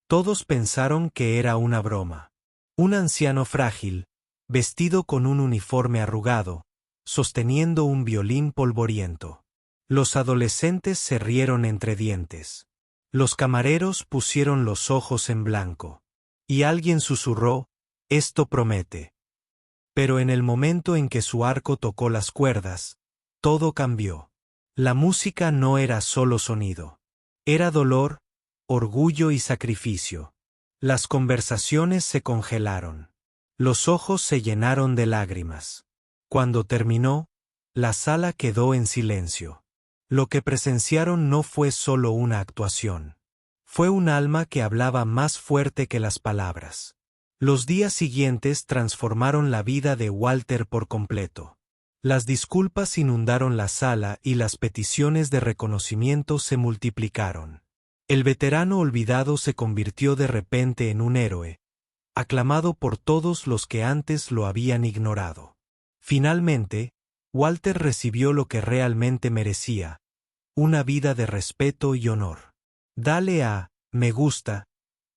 Todos pensaron que era una broma. Un anciano frágil, vestido con un uniforme arrugado, sosteniendo un violín polvoriento. Los adolescentes se rieron entre dientes. Los camareros pusieron los ojos en blanco. Y alguien susurró: «Esto promete». Pero en el momento en que su arco tocó las cuerdas, todo cambió. La música no era solo sonido. Era dolor, orgullo y sacrificio. Las conversaciones se congelaron. Los ojos se llenaron de lágrimas. Cuando terminó, la sala quedó en silencio. Lo que presenciaron no fue solo una actuación. Fue un alma que hablaba más fuerte que las palabras. Los días siguientes transformaron la vida de Walter por completo. Las disculpas inundaron la sala y las peticiones de reconocimiento se multiplicaron. El veterano olvidado se convirtió de repente en un héroe, aclamado por todos los que antes lo habían ignorado. Finalmente, Walter recibió lo que realmente merecía: una vida de respeto y honor. Dale a me gusta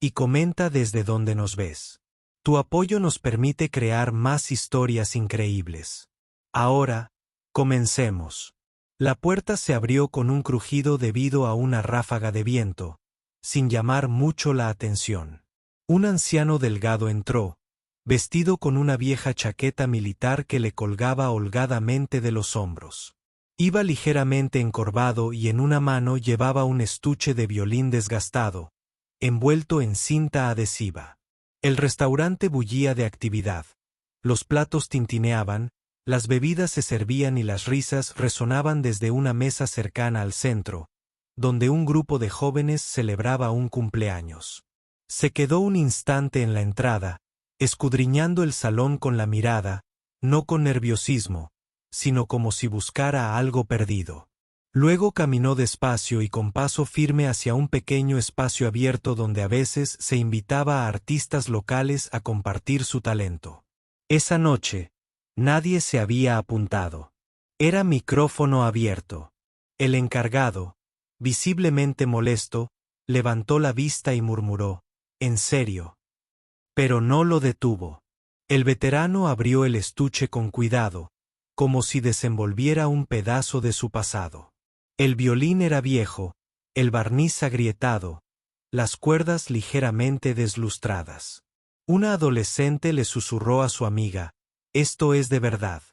y comenta desde donde nos ves. Tu apoyo nos permite crear más historias increíbles. Ahora, comencemos. La puerta se abrió con un crujido debido a una ráfaga de viento, sin llamar mucho la atención. Un anciano delgado entró, vestido con una vieja chaqueta militar que le colgaba holgadamente de los hombros. Iba ligeramente encorvado y en una mano llevaba un estuche de violín desgastado, envuelto en cinta adhesiva. El restaurante bullía de actividad. Los platos tintineaban, las bebidas se servían y las risas resonaban desde una mesa cercana al centro, donde un grupo de jóvenes celebraba un cumpleaños. Se quedó un instante en la entrada, escudriñando el salón con la mirada, no con nerviosismo, sino como si buscara algo perdido. Luego caminó despacio y con paso firme hacia un pequeño espacio abierto donde a veces se invitaba a artistas locales a compartir su talento. Esa noche, nadie se había apuntado. Era micrófono abierto. El encargado, visiblemente molesto, levantó la vista y murmuró: «¿En serio?». Pero no lo detuvo. El veterano abrió el estuche con cuidado, como si desenvolviera un pedazo de su pasado. El violín era viejo, el barniz agrietado, las cuerdas ligeramente deslustradas. Una adolescente le susurró a su amiga: «Esto es de verdad».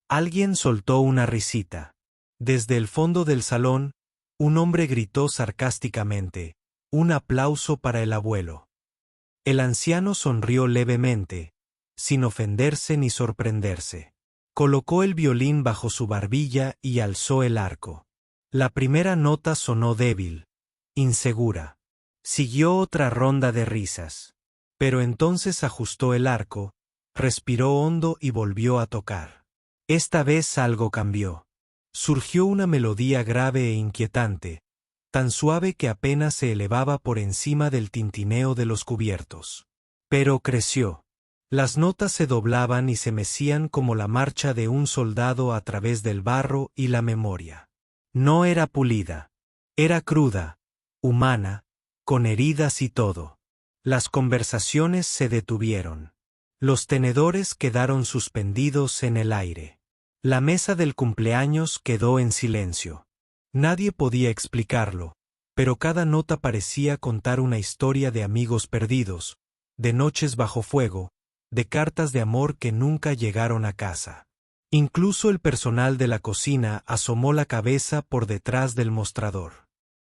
Alguien soltó una risita. Desde el fondo del salón, un hombre gritó sarcásticamente: «Un aplauso para el abuelo». El anciano sonrió levemente, sin ofenderse ni sorprenderse. Colocó el violín bajo su barbilla y alzó el arco. La primera nota sonó débil, insegura. Siguió otra ronda de risas. Pero entonces ajustó el arco, respiró hondo y volvió a tocar. Esta vez algo cambió. Surgió una melodía grave e inquietante, tan suave que apenas se elevaba por encima del tintineo de los cubiertos. Pero creció. Las notas se doblaban y se mecían como la marcha de un soldado a través del barro y la memoria. No era pulida. Era cruda, humana, con heridas y todo. Las conversaciones se detuvieron. Los tenedores quedaron suspendidos en el aire. La mesa del cumpleaños quedó en silencio. Nadie podía explicarlo, pero cada nota parecía contar una historia de amigos perdidos, de noches bajo fuego, de cartas de amor que nunca llegaron a casa. Incluso el personal de la cocina asomó la cabeza por detrás del mostrador.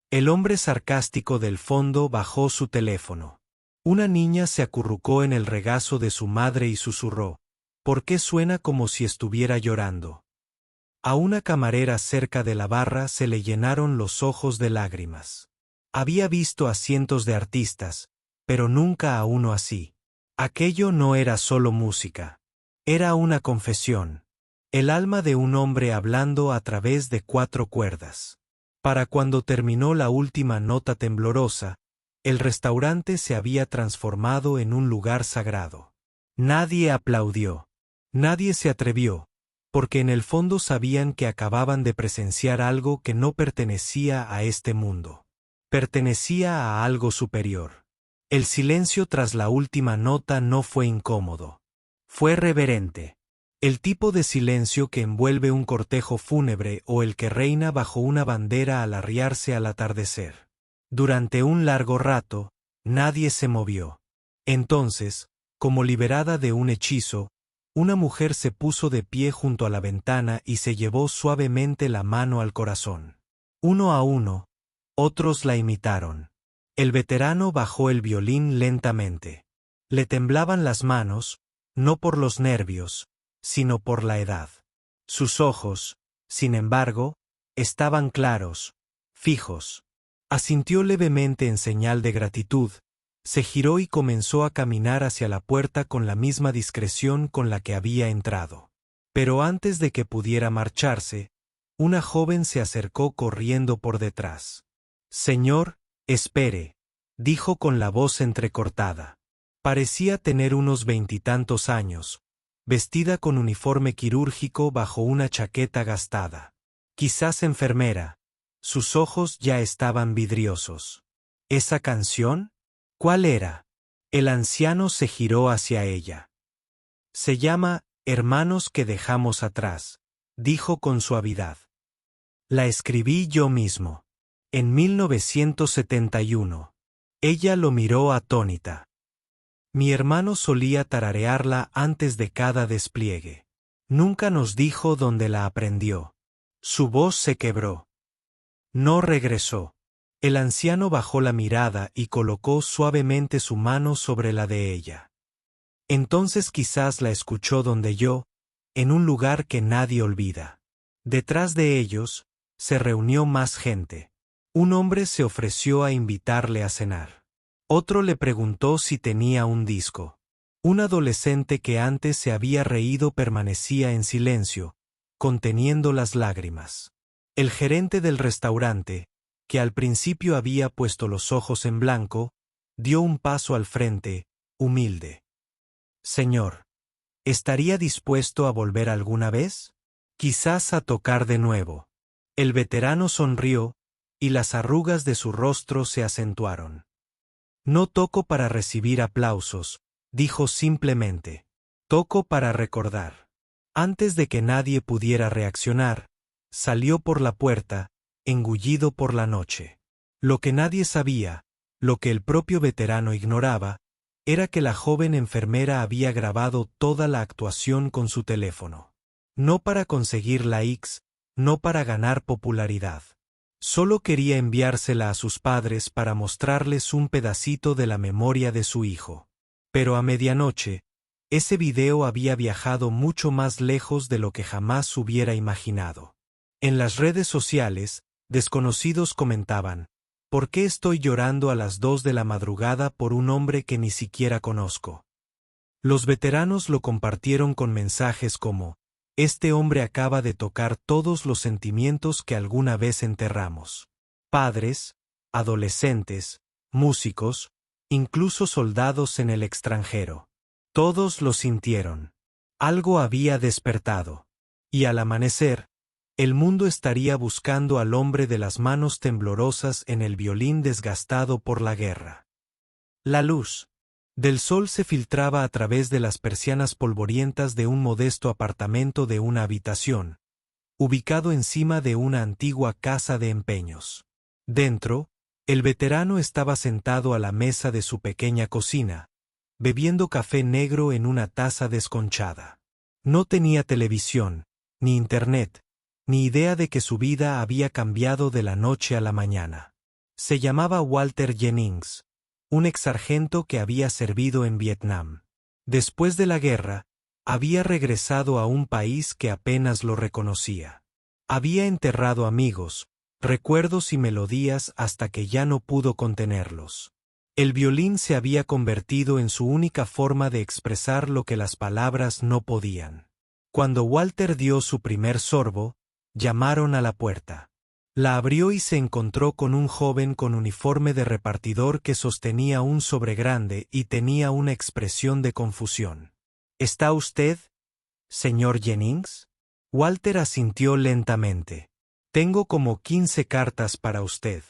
El hombre sarcástico del fondo bajó su teléfono. Una niña se acurrucó en el regazo de su madre y susurró: «¿Por qué suena como si estuviera llorando?». A una camarera cerca de la barra se le llenaron los ojos de lágrimas. Había visto a cientos de artistas, pero nunca a uno así. Aquello no era solo música. Era una confesión. El alma de un hombre hablando a través de 4 cuerdas. Para cuando terminó la última nota temblorosa, el restaurante se había transformado en un lugar sagrado. Nadie aplaudió. Nadie se atrevió, porque en el fondo sabían que acababan de presenciar algo que no pertenecía a este mundo. Pertenecía a algo superior. El silencio tras la última nota no fue incómodo. Fue reverente. El tipo de silencio que envuelve un cortejo fúnebre o el que reina bajo una bandera al arriarse al atardecer. Durante un largo rato, nadie se movió. Entonces, como liberada de un hechizo, una mujer se puso de pie junto a la ventana y se llevó suavemente la mano al corazón. Uno a uno, otros la imitaron. El veterano bajó el violín lentamente. Le temblaban las manos, no por los nervios, sino por la edad. Sus ojos, sin embargo, estaban claros, fijos. Asintió levemente en señal de gratitud, se giró y comenzó a caminar hacia la puerta con la misma discreción con la que había entrado. Pero antes de que pudiera marcharse, una joven se acercó corriendo por detrás. «Señor, espere», dijo con la voz entrecortada. Parecía tener unos 20 años, vestida con uniforme quirúrgico bajo una chaqueta gastada. Quizás enfermera. Sus ojos ya estaban vidriosos. ¿Esa canción? ¿Cuál era? El anciano se giró hacia ella. Se llama Hermanos que dejamos atrás, dijo con suavidad. La escribí yo mismo. En 1971. Ella lo miró atónita. Mi hermano solía tararearla antes de cada despliegue. Nunca nos dijo dónde la aprendió. Su voz se quebró. No regresó. El anciano bajó la mirada y colocó suavemente su mano sobre la de ella. Entonces quizás la escuchó donde yo, en un lugar que nadie olvida. Detrás de ellos, se reunió más gente. Un hombre se ofreció a invitarle a cenar. Otro le preguntó si tenía un disco. Un adolescente que antes se había reído permanecía en silencio, conteniendo las lágrimas. El gerente del restaurante, que al principio había puesto los ojos en blanco, dio un paso al frente, humilde. «Señor, ¿estaría dispuesto a volver alguna vez? Quizás a tocar de nuevo». El veterano sonrió, y las arrugas de su rostro se acentuaron. «No toco para recibir aplausos», dijo simplemente. «Toco para recordar». Antes de que nadie pudiera reaccionar, salió por la puerta, engullido por la noche. Lo que nadie sabía, lo que el propio veterano ignoraba, era que la joven enfermera había grabado toda la actuación con su teléfono. No para conseguir likes, no para ganar popularidad. Solo quería enviársela a sus padres para mostrarles un pedacito de la memoria de su hijo. Pero a medianoche, ese video había viajado mucho más lejos de lo que jamás hubiera imaginado. En las redes sociales, desconocidos comentaban: «¿Por qué estoy llorando a las 2 de la madrugada por un hombre que ni siquiera conozco?». Los veteranos lo compartieron con mensajes como: «Este hombre acaba de tocar todos los sentimientos que alguna vez enterramos». Padres, adolescentes, músicos, incluso soldados en el extranjero. Todos lo sintieron. Algo había despertado. Y al amanecer, el mundo estaría buscando al hombre de las manos temblorosas en el violín desgastado por la guerra. La luz del sol se filtraba a través de las persianas polvorientas de un modesto apartamento de una habitación, ubicado encima de una antigua casa de empeños. Dentro, el veterano estaba sentado a la mesa de su pequeña cocina, bebiendo café negro en una taza desconchada. No tenía televisión, ni internet, ni idea de que su vida había cambiado de la noche a la mañana. Se llamaba Walter Jennings, un exsargento que había servido en Vietnam. Después de la guerra, había regresado a un país que apenas lo reconocía. Había enterrado amigos, recuerdos y melodías hasta que ya no pudo contenerlos. El violín se había convertido en su única forma de expresar lo que las palabras no podían. Cuando Walter dio su primer sorbo, llamaron a la puerta. La abrió y se encontró con un joven con uniforme de repartidor que sostenía un sobre grande y tenía una expresión de confusión. ¿Está usted, señor Jennings? Walter asintió lentamente. Tengo como 15 cartas para usted.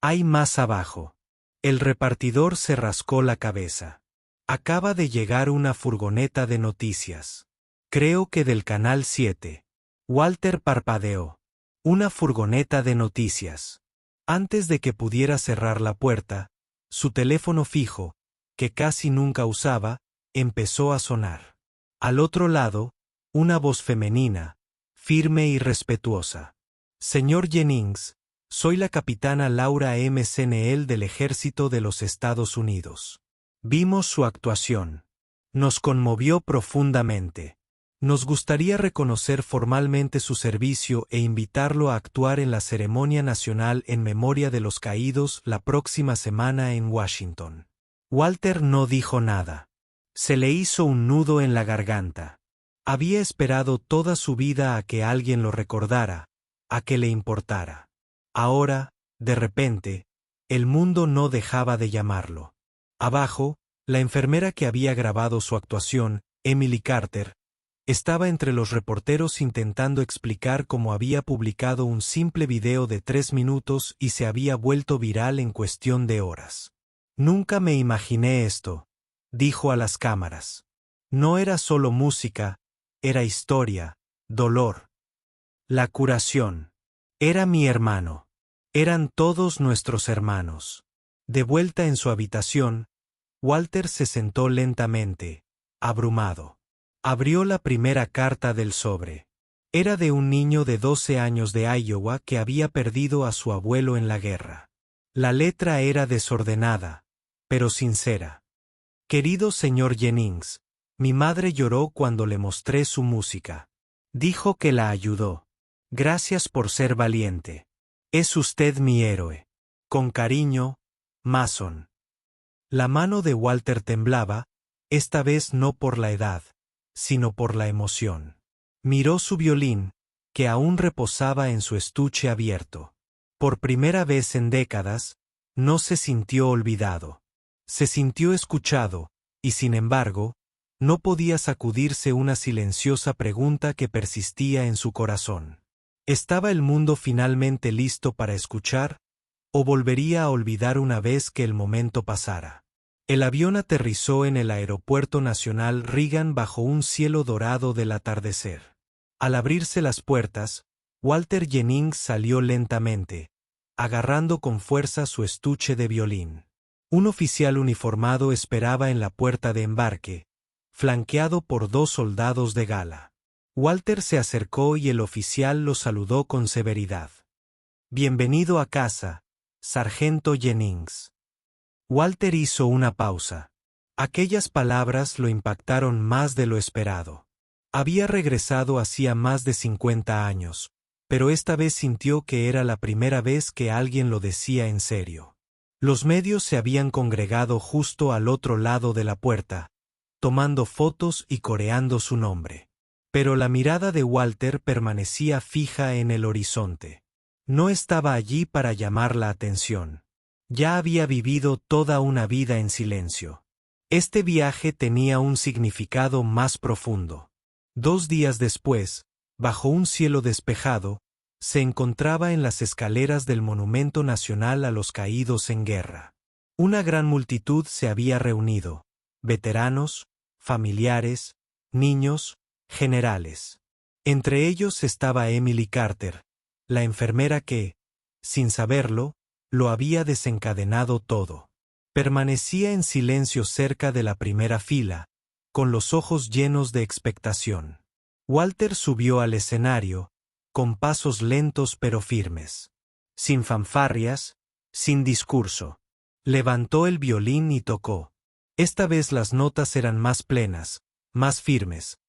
Hay más abajo. El repartidor se rascó la cabeza. Acaba de llegar una furgoneta de noticias. Creo que del Canal 7. Walter parpadeó. Una furgoneta de noticias. Antes de que pudiera cerrar la puerta, su teléfono fijo, que casi nunca usaba, empezó a sonar. Al otro lado, una voz femenina, firme y respetuosa. Señor Jennings, soy la capitana Laura M. Snell del Ejército de los Estados Unidos. Vimos su actuación. Nos conmovió profundamente. Nos gustaría reconocer formalmente su servicio e invitarlo a actuar en la ceremonia nacional en memoria de los caídos la próxima semana en Washington. Walter no dijo nada. Se le hizo un nudo en la garganta. Había esperado toda su vida a que alguien lo recordara, a que le importara. Ahora, de repente, el mundo no dejaba de llamarlo. Abajo, la enfermera que había grabado su actuación, Emily Carter, estaba entre los reporteros intentando explicar cómo había publicado un simple video de 3 minutos y se había vuelto viral en cuestión de horas. Nunca me imaginé esto, dijo a las cámaras. No era solo música, era historia, dolor. La curación. Era mi hermano. Eran todos nuestros hermanos. De vuelta en su habitación, Walter se sentó lentamente, abrumado. Abrió la primera carta del sobre. Era de un niño de 12 años de Iowa que había perdido a su abuelo en la guerra. La letra era desordenada, pero sincera. Querido señor Jennings, mi madre lloró cuando le mostré su música. Dijo que la ayudó. Gracias por ser valiente. Es usted mi héroe. Con cariño, Mason. La mano de Walter temblaba, esta vez no por la edad, sino por la emoción. Miró su violín, que aún reposaba en su estuche abierto. Por primera vez en décadas, no se sintió olvidado. Se sintió escuchado, y sin embargo, no podía sacudirse una silenciosa pregunta que persistía en su corazón. ¿Estaba el mundo finalmente listo para escuchar, o volvería a olvidar una vez que el momento pasara? El avión aterrizó en el Aeropuerto Nacional Reagan bajo un cielo dorado del atardecer. Al abrirse las puertas, Walter Jennings salió lentamente, agarrando con fuerza su estuche de violín. Un oficial uniformado esperaba en la puerta de embarque, flanqueado por 2 soldados de gala. Walter se acercó y el oficial lo saludó con severidad. Bienvenido a casa, sargento Jennings. Walter hizo una pausa. Aquellas palabras lo impactaron más de lo esperado. Había regresado hacía más de 50 años, pero esta vez sintió que era la primera vez que alguien lo decía en serio. Los medios se habían congregado justo al otro lado de la puerta, tomando fotos y coreando su nombre. Pero la mirada de Walter permanecía fija en el horizonte. No estaba allí para llamar la atención. Ya había vivido toda una vida en silencio. Este viaje tenía un significado más profundo. 2 días después, bajo un cielo despejado, se encontraba en las escaleras del Monumento Nacional a los Caídos en Guerra. Una gran multitud se había reunido, veteranos, familiares, niños, generales. Entre ellos estaba Emily Carter, la enfermera que, sin saberlo, lo había desencadenado todo. Permanecía en silencio cerca de la primera fila, con los ojos llenos de expectación. Walter subió al escenario, con pasos lentos pero firmes. Sin fanfarrias, sin discurso. Levantó el violín y tocó. Esta vez las notas eran más plenas, más firmes.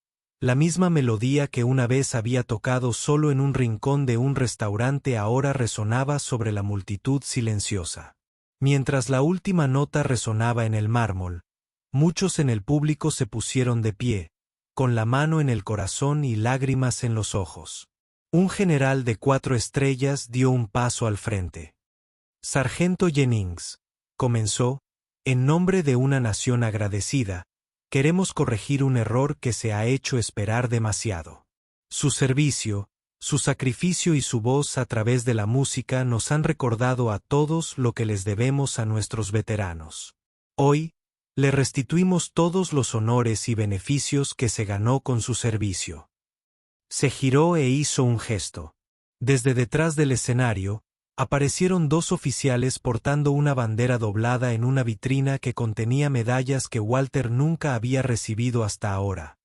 La misma melodía que una vez había tocado solo en un rincón de un restaurante ahora resonaba sobre la multitud silenciosa. Mientras la última nota resonaba en el mármol, muchos en el público se pusieron de pie, con la mano en el corazón y lágrimas en los ojos. Un general de 4 estrellas dio un paso al frente. Sargento Jennings, comenzó, en nombre de una nación agradecida, queremos corregir un error que se ha hecho esperar demasiado. Su servicio, Su sacrificio y su voz a través de la música nos han recordado a todos lo que les debemos a nuestros veteranos. Hoy, le restituimos todos los honores y beneficios que se ganó con su servicio. Se giró e hizo un gesto. Desde detrás del escenario, aparecieron dos oficiales portando una bandera doblada en una vitrina que contenía medallas que Walter nunca había recibido hasta ahora.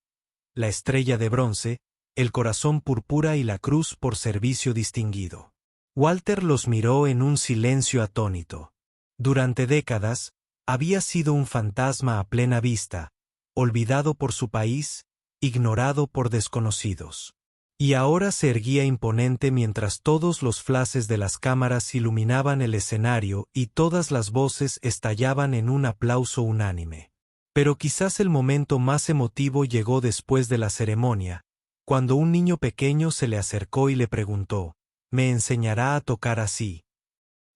La estrella de bronce, el corazón púrpura y la cruz por servicio distinguido. Walter los miró en un silencio atónito. Durante décadas, había sido un fantasma a plena vista, olvidado por su país, ignorado por desconocidos. Y ahora se erguía imponente mientras todos los flashes de las cámaras iluminaban el escenario y todas las voces estallaban en un aplauso unánime. Pero quizás el momento más emotivo llegó después de la ceremonia, cuando un niño pequeño se le acercó y le preguntó, ¿me enseñará a tocar así?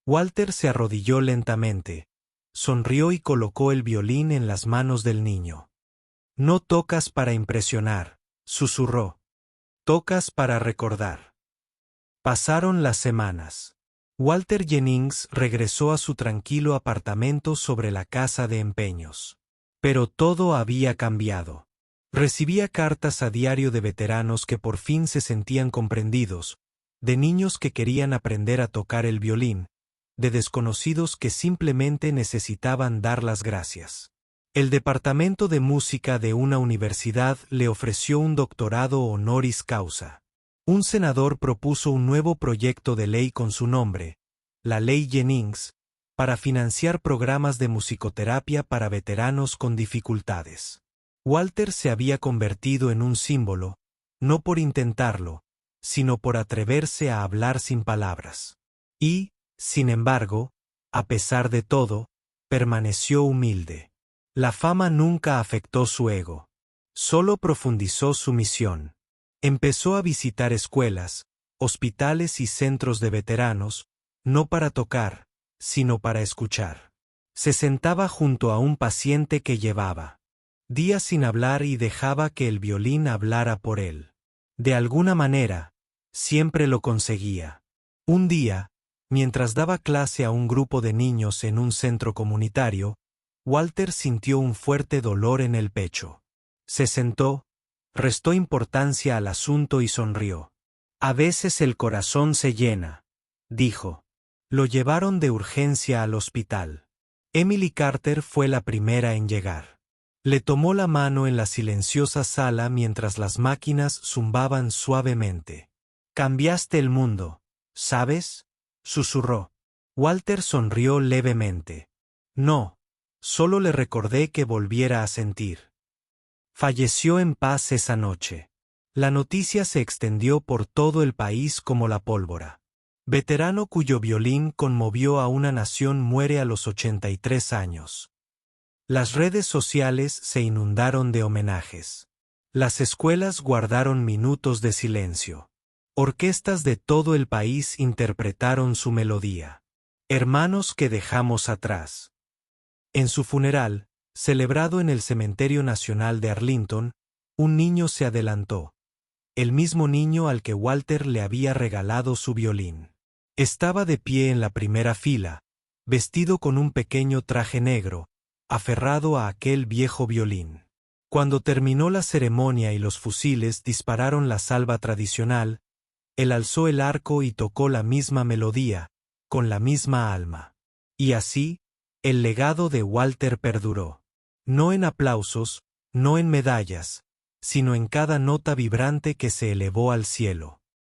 Walter se arrodilló lentamente, sonrió y colocó el violín en las manos del niño. No tocas para impresionar, susurró. Tocas para recordar. Pasaron las semanas. Walter Jennings regresó a su tranquilo apartamento sobre la casa de empeños. Pero todo había cambiado. Recibía cartas a diario de veteranos que por fin se sentían comprendidos, de niños que querían aprender a tocar el violín, de desconocidos que simplemente necesitaban dar las gracias. El departamento de música de una universidad le ofreció un doctorado honoris causa. Un senador propuso un nuevo proyecto de ley con su nombre, la Ley Jennings, para financiar programas de musicoterapia para veteranos con dificultades. Walter se había convertido en un símbolo, no por intentarlo, sino por atreverse a hablar sin palabras. Y, sin embargo, a pesar de todo, permaneció humilde. La fama nunca afectó su ego. Solo profundizó su misión. Empezó a visitar escuelas, hospitales y centros de veteranos, no para tocar, sino para escuchar. Se sentaba junto a un paciente que llevaba días sin hablar y dejaba que el violín hablara por él. De alguna manera, siempre lo conseguía. Un día, mientras daba clase a un grupo de niños en un centro comunitario, Walter sintió un fuerte dolor en el pecho. Se sentó, restó importancia al asunto y sonrió. A veces el corazón se llena, dijo. Lo llevaron de urgencia al hospital. Emily Carter fue la primera en llegar. Le tomó la mano en la silenciosa sala mientras las máquinas zumbaban suavemente. «Cambiaste el mundo, ¿sabes?», susurró. Walter sonrió levemente. «No, solo le recordé que volviera a sentir». Falleció en paz esa noche. La noticia se extendió por todo el país como la pólvora. Veterano cuyo violín conmovió a una nación muere a los 83 años. Las redes sociales se inundaron de homenajes. Las escuelas guardaron minutos de silencio. Orquestas de todo el país interpretaron su melodía. Hermanos que dejamos atrás. En su funeral, celebrado en el Cementerio Nacional de Arlington, un niño se adelantó. El mismo niño al que Walter le había regalado su violín. Estaba de pie en la primera fila, vestido con un pequeño traje negro, aferrado a aquel viejo violín. Cuando terminó la ceremonia y los fusiles dispararon la salva tradicional, él alzó el arco y tocó la misma melodía, con la misma alma. Y así, el legado de Walter perduró. No en aplausos, no en medallas, sino en cada nota vibrante que se elevó al cielo.